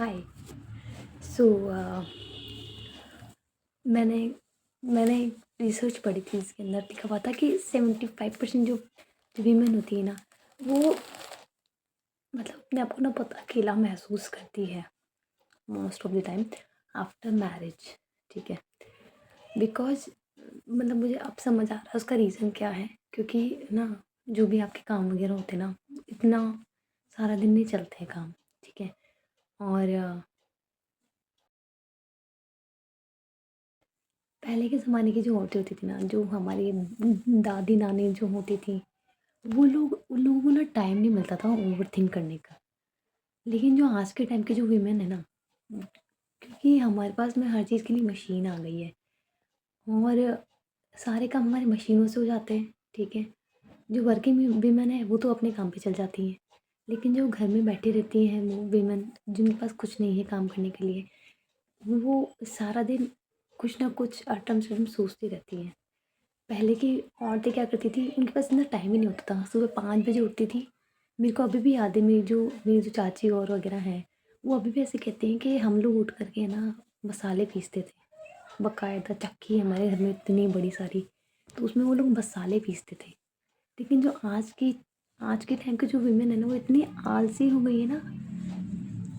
हाय। सो मैंने मैंने रिसर्च पढ़ी थी, इसके अंदर लिखा हुआ था कि 75% जो वीमेन होती है ना, वो मतलब अपने आप को ना बहुत अकेला महसूस करती है most of the time after marriage. ठीक है, बिकॉज मतलब मुझे अब समझ आ रहा है उसका रीज़न क्या है। क्योंकि ना, जो भी आपके काम वगैरह होते हैं ना, इतना सारा दिन नहीं चलते हैं काम। ठीक है, और पहले के ज़माने की जो औरतें होती थी ना, जो हमारी दादी नानी जो होती थी, वो लोग उन लोगों को ना टाइम नहीं मिलता था ओवर थिंक करने का। लेकिन जो आज के टाइम के जो वीमेन है ना, क्योंकि हमारे पास में हर चीज़ के लिए मशीन आ गई है और सारे काम हमारे मशीनों से हो जाते हैं। ठीक है, जो वर्किंग वीमेन है वो तो अपने काम पे चल जाती हैं, लेकिन जो घर में बैठी रहती हैं वो वीमेन, जिनके पास कुछ नहीं है काम करने के लिए, वो सारा दिन कुछ ना कुछ अटम शटम सोचती रहती हैं। पहले की औरतें क्या करती थी, उनके पास इतना टाइम ही नहीं होता था। सुबह 5 बजे उठती थी। मेरे को अभी भी याद है, मेरी जो चाची और वगैरह हैं, वो अभी भी ऐसे कहते हैं कि हम लोग उठ कर के ना मसाले पीसते थे। बाकायदा चक्की है हमारे घर में इतनी बड़ी सारी, तो उसमें वो लोग मसाले पीसते थे। लेकिन जो आज के टाइम की जो वीमेन है ना, वो इतनी आलसी हो गई है ना,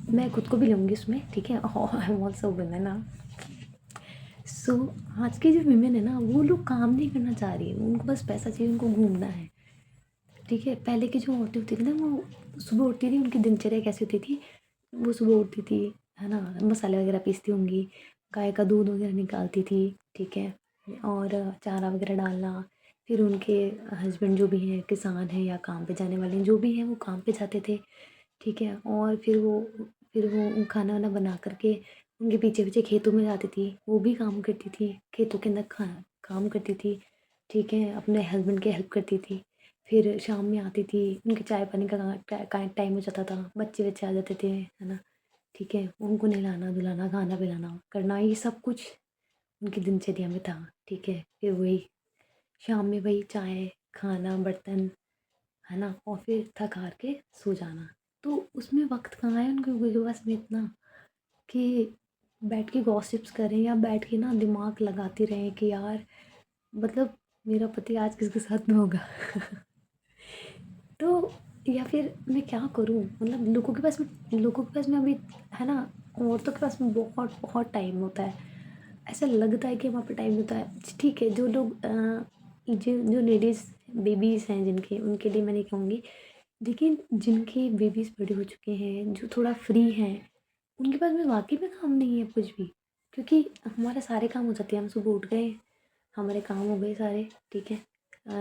मैं खुद को भी लूँगी उसमें। ठीक है, आई एम ऑल्सो वुमेन ना। सो आज की जो वीमेन है ना, वो लोग काम नहीं करना चाह रही है, उनको बस पैसा चाहिए, उनको घूमना है। ठीक है, पहले की जो औरतें होती थी ना, वो सुबह उठती थी, उनकी दिनचर्या कैसी होती थी। वो सुबह उठती थी, है ना, मसाले वगैरह पीसती होंगी, गाय का दूध वगैरह निकालती थी। ठीक है, और चारा वगैरह डालना। फिर उनके हस्बैंड जो भी हैं, किसान हैं या काम पे जाने वाले हैं, जो भी हैं वो काम पे जाते थे। ठीक है, और फिर वो खाना वाना बना करके उनके पीछे पीछे खेतों में जाती थी, वो भी काम करती थी, खेतों के अंदर काम करती थी। ठीक है, अपने हस्बैंड की हेल्प करती थी। फिर शाम में आती थी, उनके चाय पानी का टाइम हो जाता था, बच्चे बच्चे आ जाते थे, है ना। ठीक है, उनको नहलाना धुलाना खाना पिलाना करना, ये सब कुछ उनकी दिनचर्या में था। ठीक है, फिर वही शाम में वही चाय खाना बर्तन, है ना, और फिर थक हार के सो जाना। तो उसमें वक्त कहाँ है उनके पास में इतना कि बैठ के गॉसिप्स करें या बैठ के ना दिमाग लगाती रहें कि यार, मतलब मेरा पति आज किसके साथ में होगा। तो या फिर मैं क्या करूँ, मतलब लोगों के पास में अभी, है ना, औरतों के पास में बहुत बहुत टाइम होता है। ऐसा लगता है कि वहाँ पे टाइम होता है। ठीक है, जो लोग जो जो लेडीज़ बेबीज़ हैं जिनके, उनके लिए मैं नहीं कहूँगी, लेकिन जिनके बेबीज़ बड़े हो चुके हैं, जो थोड़ा फ्री हैं, उनके पास में वाक़ई में काम नहीं है कुछ भी। क्योंकि हमारे सारे काम हो जाते हैं, हम सुबह उठ गए, हमारे काम हो गए सारे। ठीक है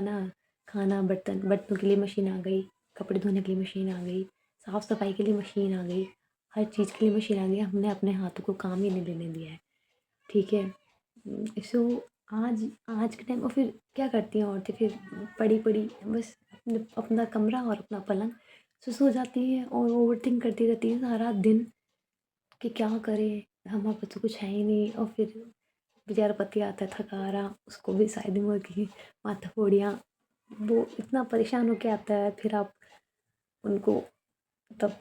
ना, खाना बर्तनों के लिए मशीन आ गई, कपड़े धोने के लिए मशीन आ गई, साफ़ सफाई के लिए मशीन आ गई, हर चीज़ के लिए मशीन आ गई। हमने अपने हाथों को काम ही नहीं लेने दिया है। ठीक है, सो आज आज के टाइम, और फिर क्या करती हैं औरतें, फिर पड़ी पड़ी बस अपना कमरा और अपना पलंग, सो जाती हैं और ओवर थिंक करती रहती हैं सारा दिन कि क्या करें, हमारे पास तो कुछ है ही नहीं। और फिर बेचारा पति आता है थका हारा, उसको भी शायद उम्र की माथाफोड़ियाँ, वो इतना परेशान होके आता है। फिर आप उनको तब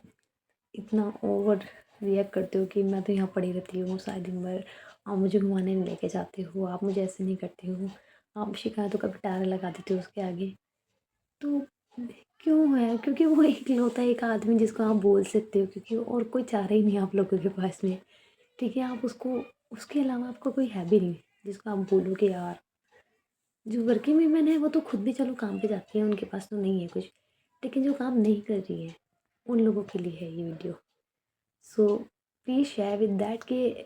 इतना ओवर रिएक्ट करते हो कि मैं तो यहाँ पड़ी रहती हूँ सारे दिन भर, आप मुझे घुमाने नहीं लेके जाते हो, आप मुझे ऐसे नहीं करते हो, आप शिकायतों का पिटारा लगा देते हो उसके आगे। तो क्यों है, क्योंकि वो इकलौता एक आदमी जिसको आप बोल सकते हो, क्योंकि और कोई चारा ही नहीं है आप लोगों के पास में। ठीक है, आप उसको, उसके अलावा आपका कोई है भी नहीं जिसको आप बोलो कि यार। जो वर्किंग वीमेन है वो तो खुद भी चलो काम पे जाती है, उनके पास तो नहीं है कुछ, लेकिन जो काम नहीं कर रही है, उन लोगों के लिए है ये video. So please share with that कि,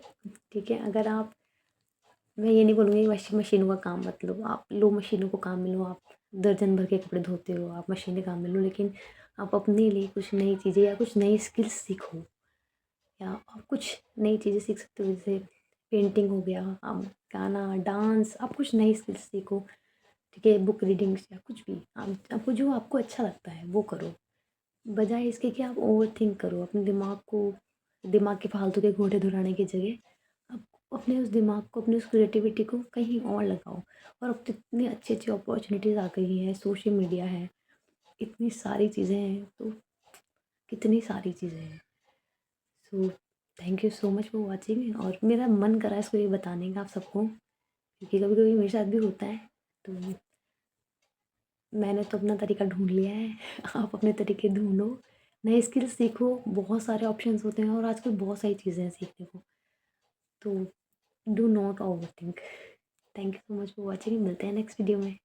ठीक है, अगर आप, मैं ये नहीं बोलूँगी मशीनों का काम मत लो, आप लो मशीनों को काम में लो, आप दर्जन भर के कपड़े धोते हो, आप मशीनें काम में लो, लेकिन आप अपने लिए कुछ नई चीज़ें या कुछ नई स्किल्स सीखो, या आप कुछ नई चीज़ें सीख सकते हो। जैसे पेंटिंग हो गया, आप गाना डांस, आप कुछ नई स्किल्स सीखो। ठीक है, बुक रीडिंग्स या कुछ भी, आप आपको जो आपको अच्छा लगता है वो करो, बजाय इसके कि आप ओवर थिंक करो अपने दिमाग को, दिमाग के फालतू के घोड़े दौड़ाने की जगह आप अपने उस दिमाग को, अपनी उस क्रिएटिविटी को कहीं और लगाओ। और अब तो इतनी अच्छी अच्छी अपॉर्चुनिटीज़ आ गई हैं, सोशल मीडिया है, इतनी सारी चीज़ें हैं, तो कितनी सारी चीज़ें हैं। So thank you so much for watching, और मेरा मन करा इसको ये बताने का आप सबको, क्योंकि कभी-कभी मेरे साथ भी होता है। तो मैंने तो अपना तरीका ढूँढ लिया है, आप अपने तरीके ढूँढो, नए स्किल्स सीखो, बहुत सारे ऑप्शंस होते हैं और आजकल बहुत सारी चीज़ें हैं सीखने को। तो do not overthink. Thank you so much for watching, मिलते हैं नेक्स्ट वीडियो में।